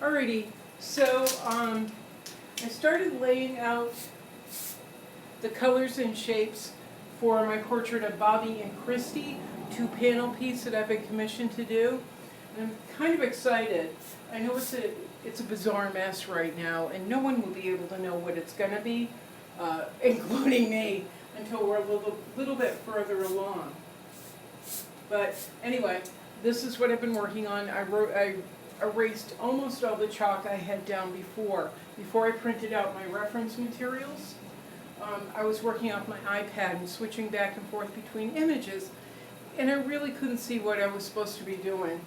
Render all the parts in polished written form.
Alrighty, so I started laying out the colors and shapes for my portrait of Bobby and Christy, 2-panel piece that I've been commissioned to do. And I'm kind of excited. I know it's a bizarre mess right now, and no one will be able to know what it's going to be, including me, until we're a little bit further along. But anyway, this is what I've been working on. I erased almost all the chalk I had down before I printed out my reference materials. I was working off my iPad and switching back and forth between images, and I really couldn't see what I was supposed to be doing.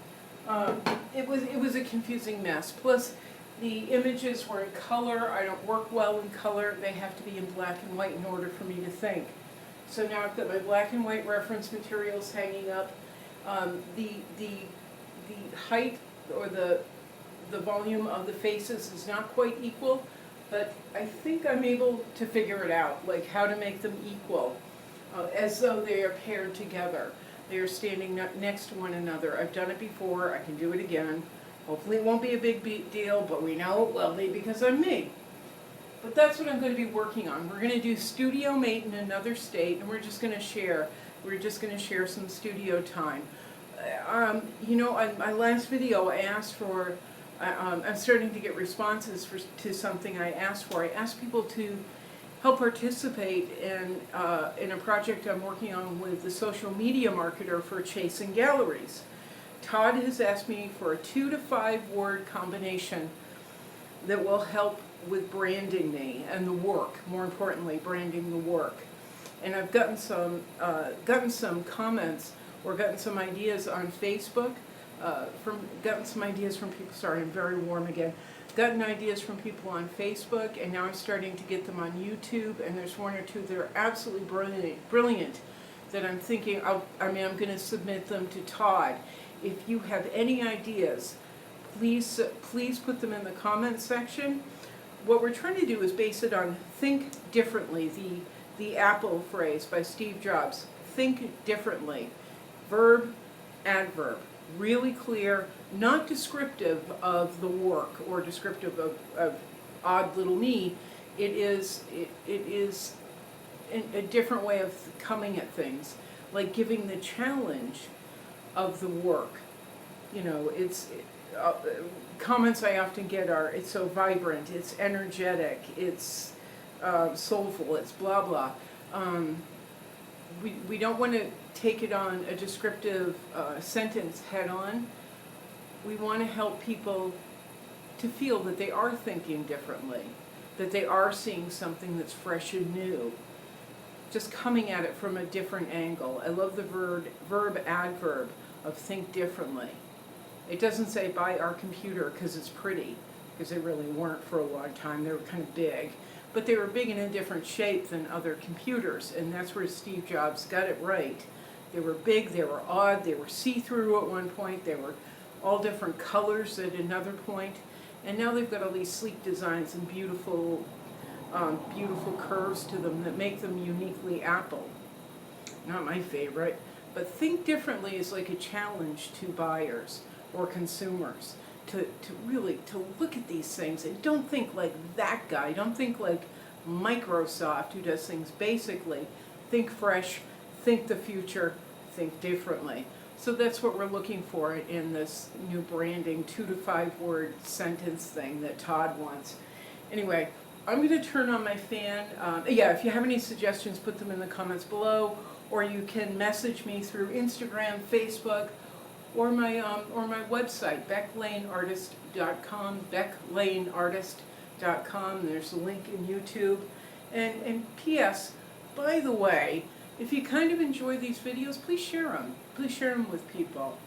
It was a confusing mess. Plus, the images were in color. I don't work well in color. They have to be in black and white in order for me to think. So now I've got my black and white reference materials hanging up. The height or the volume of the faces is not quite equal, but I think I'm able to figure it out, like how to make them equal, as though they are paired together. They are standing next to one another. I've done it before. I can do it again. Hopefully it won't be a big deal, but we know it will be because I'm me. But that's what I'm going to be working on. We're going to do Studio Mate in another state, and we're just going to share some studio time. On my last video, I asked for, I'm starting to get responses to something I asked for. I asked people to help participate in a project I'm working on with the social media marketer for Chasing Galleries. Todd has asked me for a 2 to 5 word combination that will help with branding me and the work, more importantly, branding the work. And I've gotten some comments or gotten some ideas on Facebook, gotten some ideas from people, sorry, I'm very warm again, gotten ideas from people on Facebook, and now I'm starting to get them on YouTube, and there's 1 or 2 that are absolutely brilliant that I'm thinking, I'm going to submit them to Todd. If you have any ideas, please put them in the comments section. What we're trying to do is base it on think differently, the Apple phrase by Steve Jobs. Think differently. Verb, adverb. Really clear, not descriptive of the work or descriptive of odd little me. It is a different way of coming at things, like giving the challenge of the work. You know, comments I often get are, it's so vibrant, it's energetic, it's soulful, it's blah blah. We don't want to take it on a descriptive sentence head on. We want to help people to feel that they are thinking differently, that they are seeing something that's fresh and new, just coming at it from a different angle. I love the verb adverb of think differently. It doesn't say buy our computer because it's pretty, because they really weren't for a long time. They were kind of big. But they were big in a different shape than other computers, and that's where Steve Jobs got it right. They were big, they were odd, they were see-through at one point, they were all different colors at another point, and now they've got all these sleek designs and beautiful curves to them that make them uniquely Apple. Not my favorite, but think differently is like a challenge to buyers or consumers. To really look at these things and don't think like that guy, don't think like Microsoft who does things basically. Think fresh, think the future, think differently. So that's what we're looking for in this new branding 2 to 5 word sentence thing that Todd wants. Anyway, I'm going to turn on my fan. If you have any suggestions, put them in the comments below, or you can message me through Instagram, Facebook, or my website, becklaneartist.com, becklaneartist.com. There's a link in YouTube. And P.S., by the way, if you kind of enjoy these videos, please share them. Please share them with people.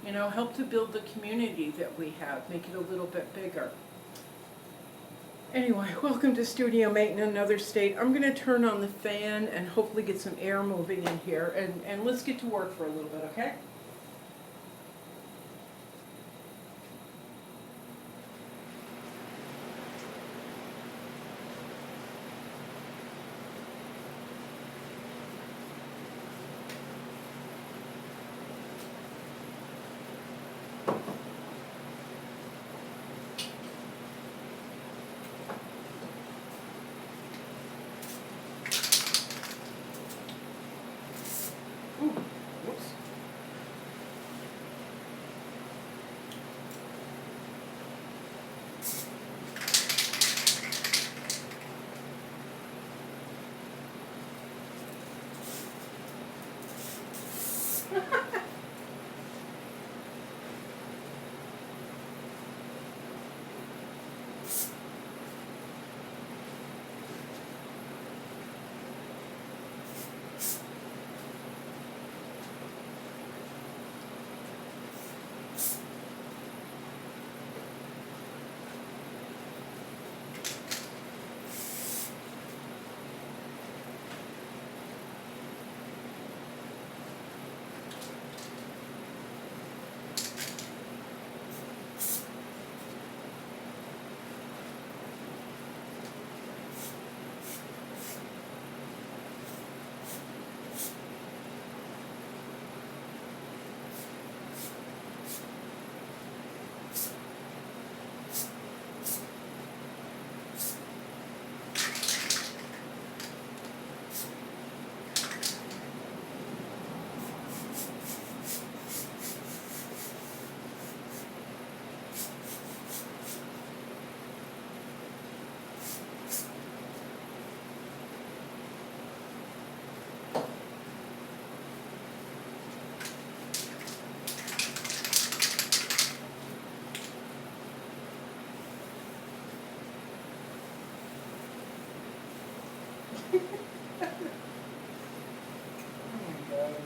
You know, help to build the community that we have, make it a little bit bigger. Anyway, welcome to Studio Mate in another state. I'm going to turn on the fan and hopefully get some air moving in here, and let's get to work for a little bit, okay? my God.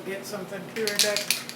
get something periodic.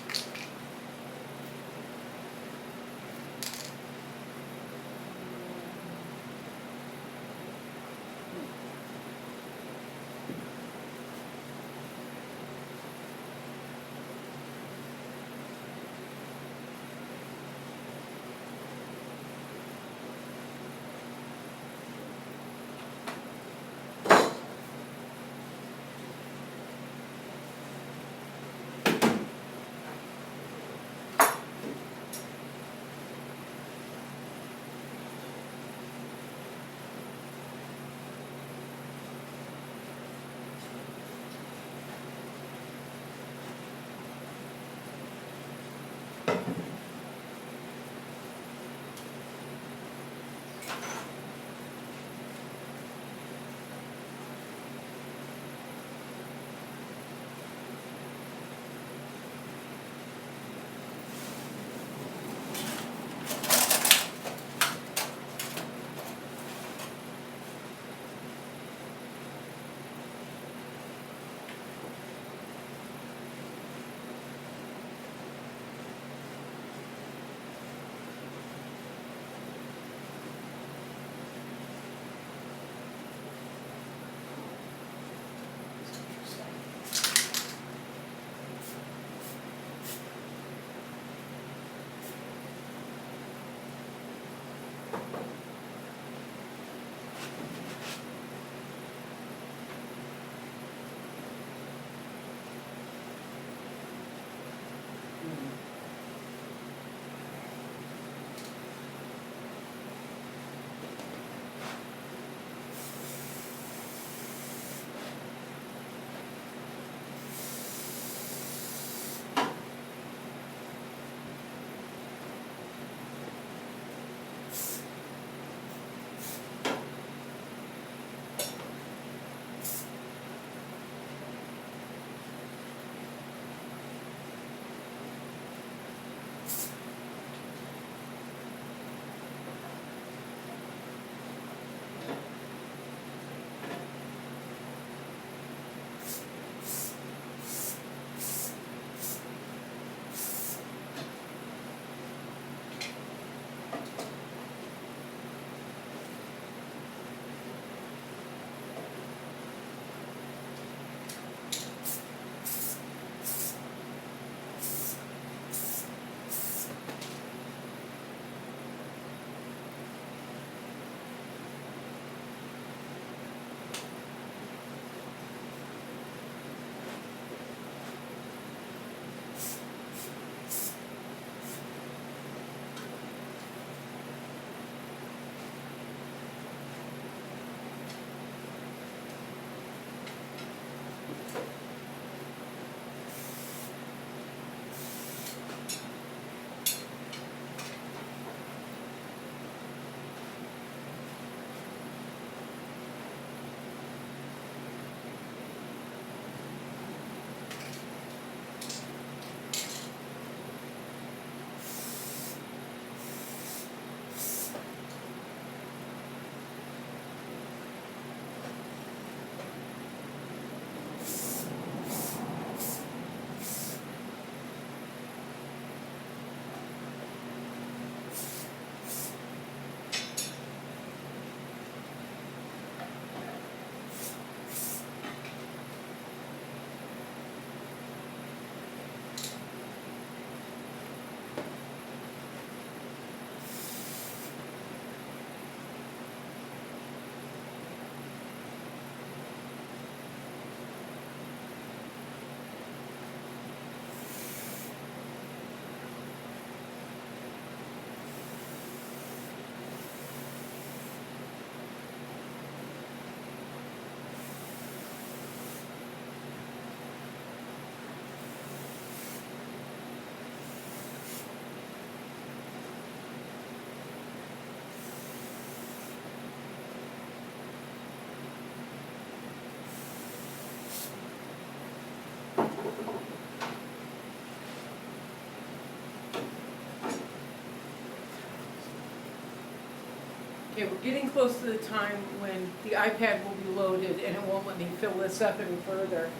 Okay, we're getting close to the time when the iPad will be loaded and it won't let me fill this up any further.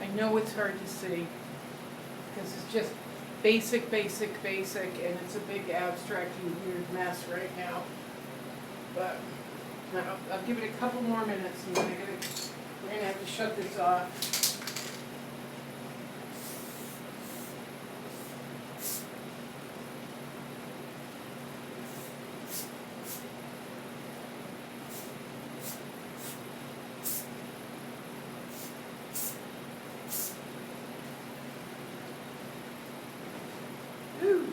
I know it's hard to see, because it's just basic, basic, basic, and it's a big abstract weird mess right now. But I'll give it a couple more minutes, and then we're gonna have to shut this off. Ooh.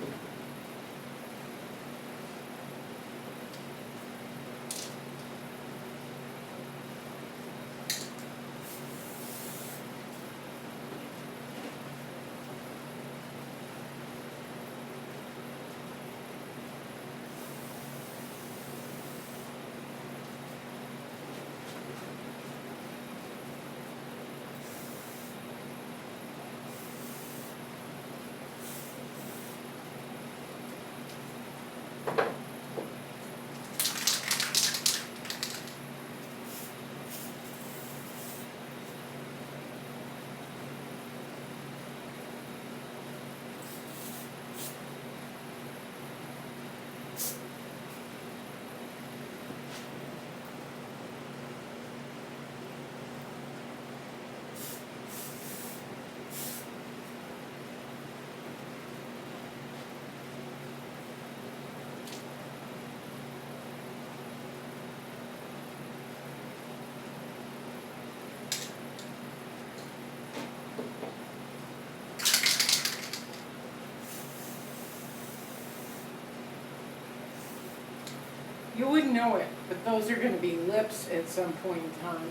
You wouldn't know it, but those are gonna be lips at some point in time.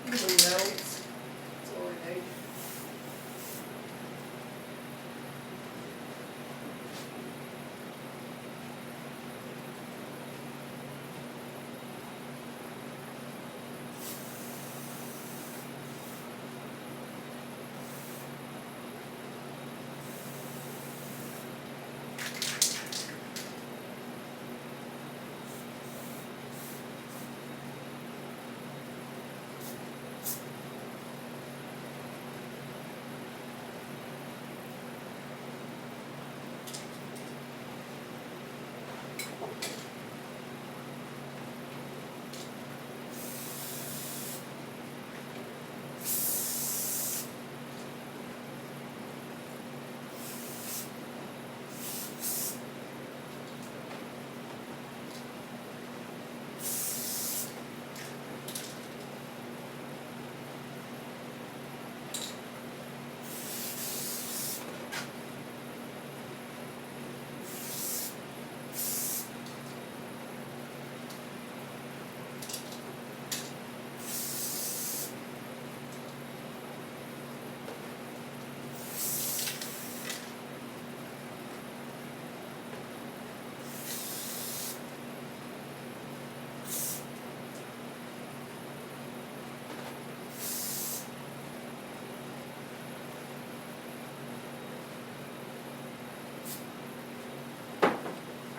You wouldn't know, it's all right.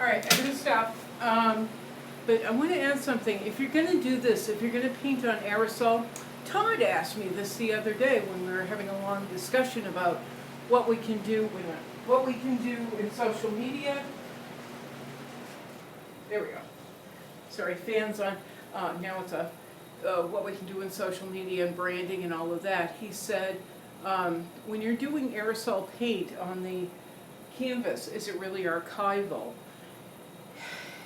All right, I'm gonna stop. But I want to add something. If you're gonna do this, if you're gonna paint on aerosol, Todd asked me this the other day when we were having a long discussion about what we can do. Wait a minute. What we can do in social media. There we go. Sorry, fans on. Now it's a what we can do in social media and branding and all of that. He said, when you're doing aerosol paint on the canvas, is it really archival?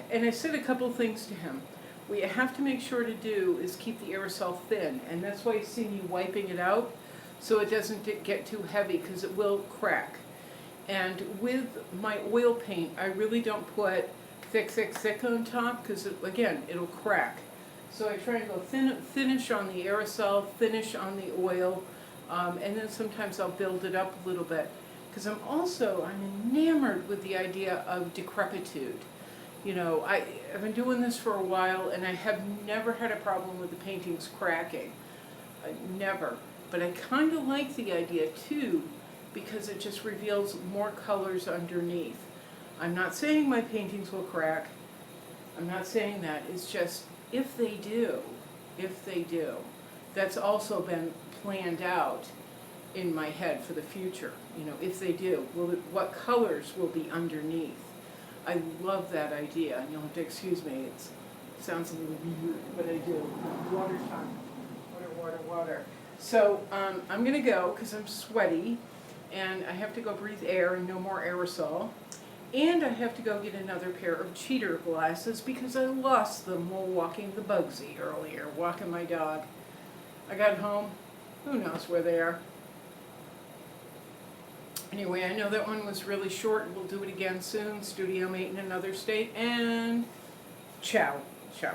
And I said a couple things to him. What you have to make sure to do is keep the aerosol thin, and that's why you've seen you wiping it out so it doesn't get too heavy, because it will crack. And with my oil paint, I really don't put thick, thick, thick on top, because again, it'll crack. So I try and go finish on the aerosol, finish on the oil, and then sometimes I'll build it up a little bit. Because I'm enamored with the idea of decrepitude. You know, I've been doing this for a while, and I have never had a problem with the paintings cracking. Never. But I kind of like the idea too, because it just reveals more colors underneath. I'm not saying my paintings will crack. I'm not saying that. It's just, if they do, that's also been planned out in my head for the future. You know, if they do, what colors will be underneath? I love that idea, and you'll have to excuse me, it sounds a little weird, but I do. Water time. Water. So I'm gonna go, because I'm sweaty, and I have to go breathe air and no more aerosol. And I have to go get another pair of cheater glasses because I lost them while walking the Bugsy earlier, walking my dog. I got home, who knows where they are. Anyway, I know that one was really short. We'll do it again soon. Studio mate in another state. And ciao. Ciao.